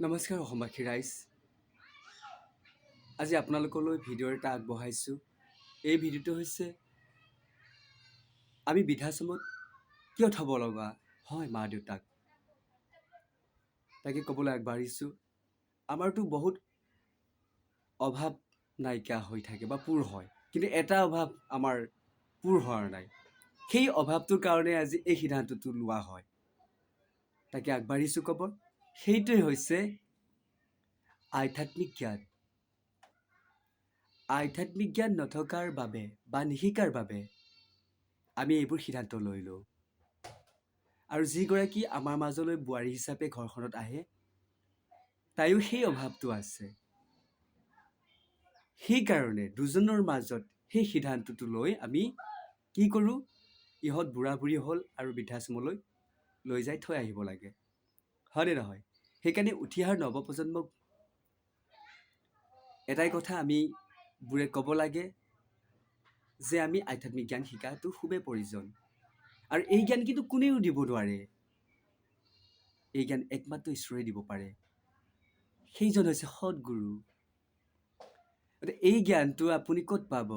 নমস্কাৰ অসমবাসী ৰাইজ। আজি আপোনালোকলৈ ভিডিঅ' এটা আগবঢ়াইছোঁ। এই ভিডিঅ'টো হৈছে আমি বৃদ্ধাশ্ৰমত কিয় থ'ব লগা হয় মা দেউতাক, তাকে ক'বলৈ আগবাঢ়িছোঁ। আমাৰতো বহুত অভাৱ নাইকিয়া হৈ থাকে বা পূৰ হয়, কিন্তু এটা অভাৱ আমাৰ পূৰ হোৱা নাই। সেই অভাৱটোৰ কাৰণে আজি এই সিদ্ধান্তটো লোৱা হয়। তাকে আগবাঢ়িছোঁ ক'ব। সেইটোৱে হৈছে আধ্যাত্মিক জ্ঞান। আধ্যাত্মিক জ্ঞান নথকাৰ বাবে বা নিশিকাৰ বাবে আমি এইবোৰ সিদ্ধান্ত লৈ লওঁ। আৰু যিগৰাকী আমাৰ মাজলৈ বোৱাৰী হিচাপে ঘৰখনত আহে, তাইও সেই অভাৱটো আছে। সেইকাৰণে দুজনৰ মাজত সেই সিদ্ধান্তটো লৈ আমি কি কৰোঁ, ইহঁত বুঢ়া বুঢ়ী হ'ল আৰু বৃদ্ধাশ্ৰমলৈ লৈ যাই থৈ আহিব লাগে, হয়নে নহয়? সেইকাৰণে উঠি অহা নৱপ্ৰজন্মক এটাই কথা আমি বোৰে ক'ব লাগে যে আমি আধ্যাত্মিক জ্ঞান শিকাটো খুবেই প্ৰয়োজন। আৰু এই জ্ঞান কিন্তু কোনেও দিব নোৱাৰে। এই জ্ঞান একমাত্ৰ ঈশ্বৰে দিব পাৰে। সেইজন হৈছে সৎগুৰু। এই জ্ঞানটো আপুনি ক'ত পাব?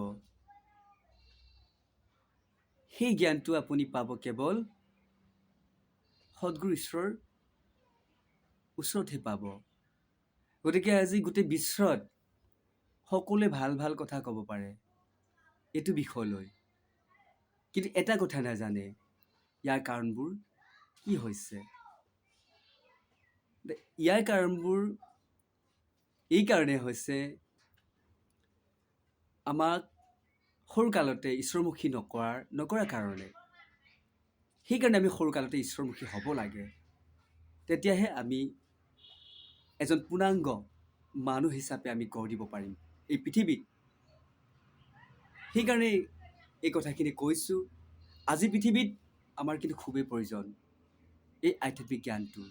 সেই জ্ঞানটো আপুনি পাব কেৱল সৎগুৰু ঈশ্বৰৰ ওচৰতহে পাব। গতিকে আজি গোটেই বিশ্বত সকলোৱে ভাল ভাল কথা ক'ব পাৰে এইটো বিষয় লৈ, কিন্তু এটা কথা নাজানে, ইয়াৰ কাৰণবোৰ কি হৈছে। ইয়াৰ কাৰণবোৰ এই কাৰণে হৈছে, আমাক সৰুকালতে ঈশ্বৰমুখী নকৰাৰ কাৰণে। সেইকাৰণে আমি সৰুকালতে ঈশ্বৰমুখী হ'ব লাগে। তেতিয়াহে আমি এজন পূৰ্ণাংগ মানুহ হিচাপে আমি গঢ় দিব পাৰিম এই পৃথিৱীত। সেইকাৰণে এই কথাখিনি কৈছোঁ। আজি পৃথিৱীত আমাৰ কিন্তু খুবেই প্ৰয়োজন এই আধ্যাত্মিক জ্ঞানটো।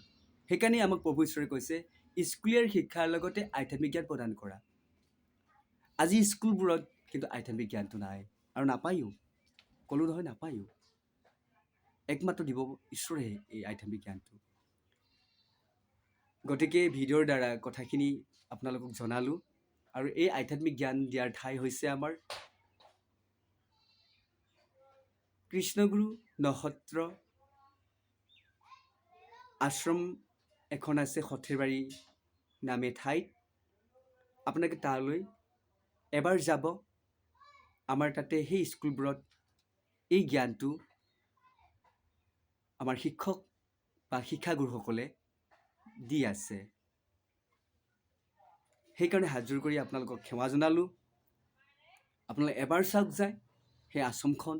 সেইকাৰণে আমাক প্ৰভু ঈশ্বৰে কৈছে, স্কুলীয়া শিক্ষাৰ লগতে আধ্যাত্মিক জ্ঞান প্ৰদান কৰা। আজি স্কুলবোৰত কিন্তু আধ্যাত্মিক জ্ঞানটো নাই আৰু নাপায়ো। ক'লো নহয়, নাপায়ো। একমাত্ৰ দিব ঈশ্বৰে এই আধ্যাত্মিক জ্ঞানটো। গতিকে ভিডিঅ'ৰ দ্বাৰা কথাখিনি আপোনালোকক জনালোঁ। আৰু এই আধ্যাত্মিক জ্ঞান দিয়াৰ ঠাই হৈছে আমাৰ কৃষ্ণগুৰু নক্ষত্ৰ আশ্ৰম এখন আছে সৰ্থেবাৰী নামে ঠাইত। আপোনালোকে তালৈ এবাৰ যাব। আমাৰ তাতে সেই স্কুলবোৰত এই জ্ঞানটো আমাৰ শিক্ষক বা শিক্ষাগুৰুসকলে দি আছে। সেইকাৰণে হাতযোৰ কৰি আপোনালোকক ক্ষমা জনালোঁ। আপোনালোকে এবাৰ চাওক যায় সেই আশ্ৰমখন।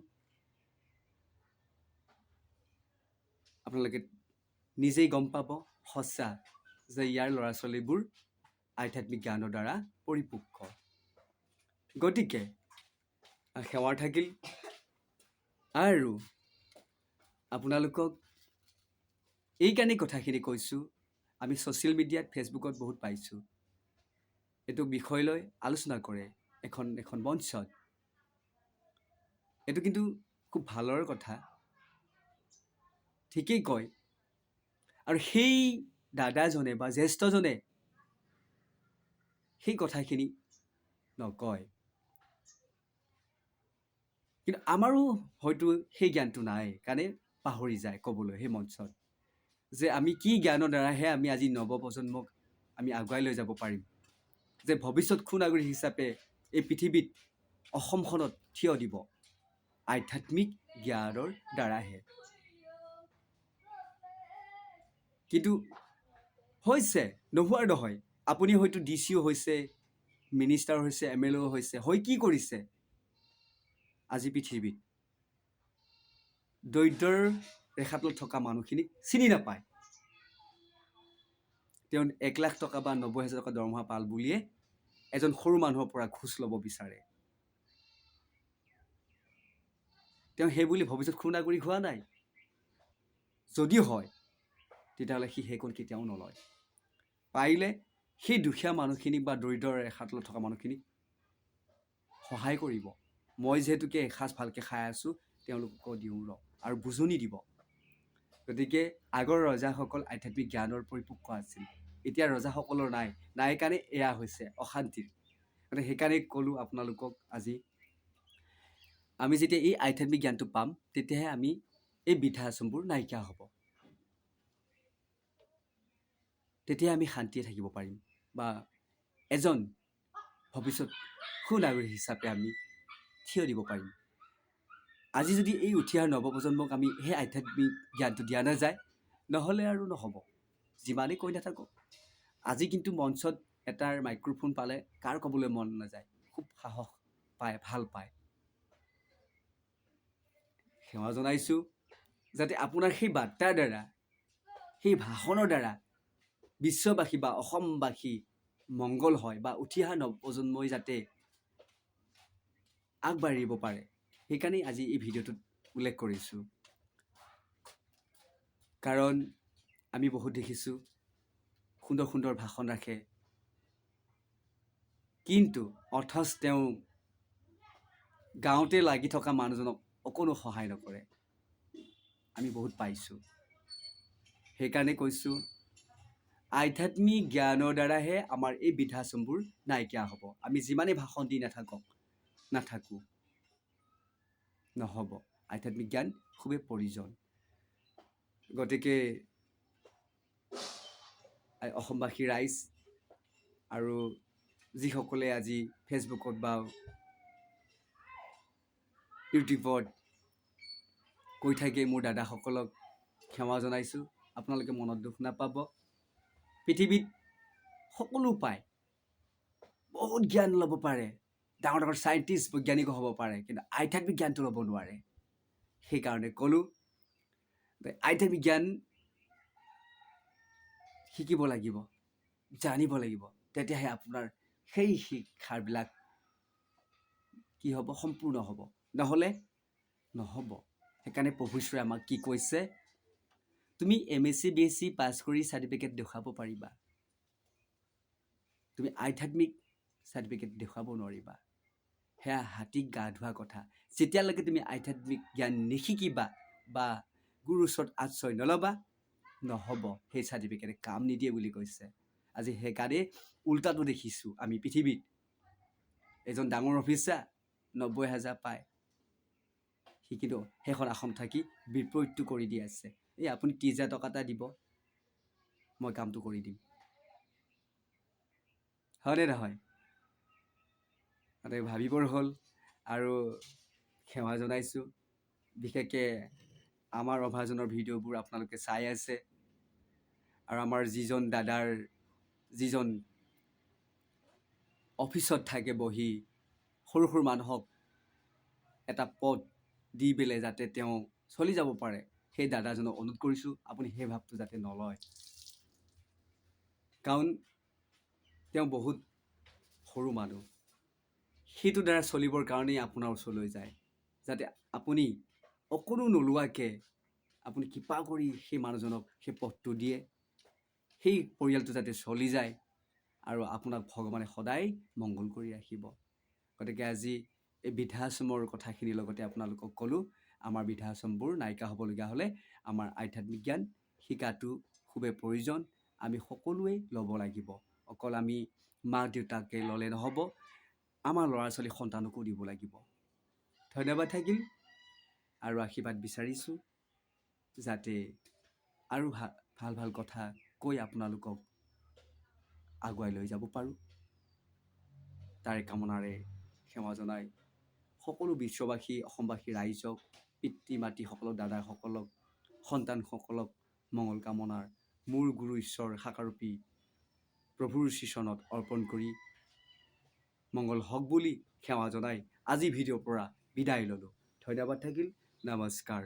আপোনালোকে নিজেই গম পাব সঁচা যে ইয়াৰ ল'ৰা ছোৱালীবোৰ আধ্যাত্মিক জ্ঞানৰ দ্বাৰা পৰিপক্ক। গতিকে সেৱাৰ থাকিল। আৰু আপোনালোকক এইকাৰণেই কথাখিনি কৈছোঁ, আমি ছ'চিয়েল মিডিয়াত ফেচবুকত বহুত পাইছোঁ এইটো বিষয় লৈ আলোচনা কৰে এখন মঞ্চত। এইটো কিন্তু খুব ভালৰ কথা, ঠিকেই কয়। আৰু সেই দাদাজনে বা জ্যেষ্ঠজনে সেই কথাখিনি নকয়, কিন্তু আমাৰো হয়তো সেই জ্ঞানটো নাই কাৰণে পাহৰি যায় ক'বলৈ সেই মঞ্চত যে আমি কি জ্ঞানৰ দ্বাৰাহে আমি আজি নৱপ্ৰজন্মক আমি আগুৱাই লৈ যাব পাৰিম, যে ভৱিষ্যত সুনাগৰিক হিচাপে এই পৃথিৱীত অসমখনত থিয় দিব আধ্যাত্মিক জ্ঞানৰ দ্বাৰাহে। কিন্তু হৈছে, নোহোৱাৰ নহয়। আপুনি হয়তো DC হৈছে, মিনিষ্টাৰ হৈছে, MLA হৈছে, হৈ কি কৰিছে? আজি পৃথিৱীত দৰিদ্ৰৰ ৰেখাতলত থকা মানুহখিনিক চিনি নাপায়। তেওঁ 1 লাখ টকা বা 90,000 টকা দৰমহা পাল বুলিয়ে এজন সৰু মানুহৰ পৰা ঘোচ ল'ব বিচাৰে। তেওঁ সেই বুলি ভৱিষ্যত সুনাগৰিক হোৱা নাই। যদিও হয়, তেতিয়াহ'লে সি সেইকণ কেতিয়াও নলয়। পাৰিলে সেই দুখীয়া মানুহখিনিক বা দৰিদ্ৰ ৰেখাতলত থকা মানুহখিনিক সহায় কৰিব। মই যিহেতুকে এসাঁজ ভালকৈ খাই আছোঁ, তেওঁলোকক দিওঁ ৰ আৰু বুজনি দিব। গতিকে আগৰ ৰজাসকল আধ্যাত্মিক জ্ঞানৰ পৰিপক্ক আছিল। এতিয়া ৰজাসকলৰ নাই কাৰণে এয়া হৈছে অশান্তিৰ। গতিকে সেইকাৰণে ক'লোঁ আপোনালোকক আজি, আমি যেতিয়া এই আধ্যাত্মিক জ্ঞানটো পাম তেতিয়াহে আমি এই বৃদ্ধাশ্ৰমবোৰ নাইকিয়া হ'ব, তেতিয়া আমি শান্তিয়ে থাকিব পাৰিম বা এজন ভৱিষ্যত সুনাগৰিক হিচাপে আমি থিয় দিব পাৰিম। আজি যদি এই উঠি অহা নৱপ্ৰজন্মক আমি সেই আধ্যাত্মিক জ্ঞানটো দিয়া নাযায়, নহ'লে আৰু নহ'ব, যিমানেই কৈ নাথাকক। আজি কিন্তু মঞ্চত এটাৰ মাইক্ৰফোন পালে কাৰ ক'বলৈ মন নাযায়, খুব সাহস পায়, ভাল পায়। সেৱা জনাইছোঁ যাতে আপোনাৰ সেই বাৰ্তাৰ দ্বাৰা, সেই ভাষণৰ দ্বাৰা বিশ্ববাসী বা অসমবাসী মংগল হয় বা উঠি অহা নৱপ্ৰজন্মই যাতে আগবাঢ়িব পাৰে, সেইকাৰণেই আজি এই ভিডিঅ'টোত উল্লেখ কৰিছোঁ। কাৰণ আমি বহুত দেখিছোঁ সুন্দৰ সুন্দৰ ভাষণ ৰাখে, কিন্তু অথচ তেওঁ গাঁৱতে লাগি থকা মানুহজনক অকণো সহায় নকৰে, আমি বহুত পাইছোঁ। সেইকাৰণে কৈছোঁ, আধ্যাত্মিক জ্ঞানৰ দ্বাৰাহে আমাৰ এই বৃদ্ধাশ্ৰমবোৰ নাইকিয়া হ'ব। আমি যিমানেই ভাষণ দি নাথাকোঁ নহ'ব। আধ্যাত্মিক জ্ঞান খুবেই প্ৰয়োজন। গতিকে অসমবাসী ৰাইজ আৰু যিসকলে আজি ফেচবুকত বা ইউটিউবত কৈ থাকে মোৰ দাদাসকলক ক্ষমা জনাইছোঁ। আপোনালোকে মনত দুখ নাপাব। পৃথিৱীত সকলো পায়, বহুত জ্ঞান ল'ব পাৰে, ডাঙৰ ডাঙৰ চাইণ্টিষ্ট বৈজ্ঞানিক হ'ব পাৰে, কিন্তু আধ্যাত্মিক জ্ঞানটো ল'ব নোৱাৰে। সেইকাৰণে ক'লোঁ, আধ্যাত্মিক জ্ঞান শিকিব লাগিব, জানিব লাগিব, তেতিয়াহে আপোনাৰ সেই শিক্ষাবিলাক কি হ'ব, সম্পূৰ্ণ হ'ব, নহ'লে নহ'ব। সেইকাৰণে প্ৰভু ঈশ্বৰে আমাক কি কৈছে, তুমি MSc BSc পাছ কৰি চাৰ্টিফিকেট দেখুৱাব পাৰিবা, তুমি আধ্যাত্মিক চাৰ্টিফিকেট দেখুৱাব নোৱাৰিবা। সেয়া হাতীক গা ধোৱা কথা। যেতিয়ালৈকে তুমি আধ্যাত্মিক জ্ঞান নিশিকিবা বা গুৰুৰ ওচৰত আশ্ৰয় নল'বা, নহ'ব, সেই চাৰ্টিফিকেটে কাম নিদিয়ে বুলি কৈছে। আজি সেইকাৰণে উল্টাটো দেখিছোঁ আমি পৃথিৱীত। এজন ডাঙৰ অফিচাৰ 90,000 পায়, সি কিন্তু সেইখন আসন থাকি বিপৰীতটো কৰি দি আছে। এই আপুনি 30,000 টকা এটা দিব, মই কামটো কৰি দিম, হয়নে নহয়? ভাবিবৰ হ'ল। আৰু সেৱা জনাইছোঁ, বিশেষকৈ আমাৰ অভাজনৰ ভিডিঅ'বোৰ আপোনালোকে চাই আছে। আৰু আমাৰ যিজন দাদাৰ যিজন অফিচত থাকে বহি সৰু সৰু মানুহক এটা পদ দি পেলাই যাতে তেওঁ চলি যাব পাৰে, সেই দাদাজনক অনুৰোধ কৰিছোঁ আপুনি সেই ভাৱটো যাতে নলয়। কাৰণ তেওঁ বহুত সৰু মানুহ, সেইটোৰ দ্বাৰা চলিবৰ কাৰণেই আপোনাৰ ওচৰলৈ যায়, যাতে আপুনি অকণো নোলোৱাকৈ আপুনি কৃপা কৰি সেই মানুহজনক সেই পথটো দিয়ে, সেই পৰিয়ালটো যাতে চলি যায় আৰু আপোনাক ভগৱানে সদায় মংগল কৰি ৰাখিব। গতিকে আজি এই বৃদ্ধাশ্ৰমৰ কথাখিনিৰ লগতে আপোনালোকক ক'লোঁ, আমাৰ বৃদ্ধাশ্ৰমবোৰ নাইকিয়া হ'বলগীয়া হ'লে আমাৰ আধ্যাত্মিক জ্ঞান শিকাটো খুবেই প্ৰয়োজন। আমি সকলোৱে ল'ব লাগিব। অকল আমি মাক দেউতাকে ল'লে নহ'ব, আমাৰ ল'ৰা ছোৱালী সন্তানকো দিব লাগিব। ধন্যবাদ থাকিল আৰু আশীৰ্বাদ বিচাৰিছোঁ, যাতে আৰু ভাল ভাল কথা কৈ আপোনালোকক আগুৱাই লৈ যাব পাৰোঁ। তাৰে কামনাৰে সেৱা জনাই সকলো বিশ্ববাসী, অসমবাসী ৰাইজক, পিতৃ মাতৃসকলক, দাদাসকলক, সন্তানসকলক মংগল কামনাৰ মোৰ গুৰু ঈশ্বৰ সাকাৰূপী প্ৰভুৰ শ্ৰীচৰণত অৰ্পণ কৰি মংগল হওক বুলি সেৱা জনাই আজি ভিডিঅ'ৰ পৰা বিদায় ল'লোঁ। ধন্যবাদ থাকিল। নমস্কাৰ।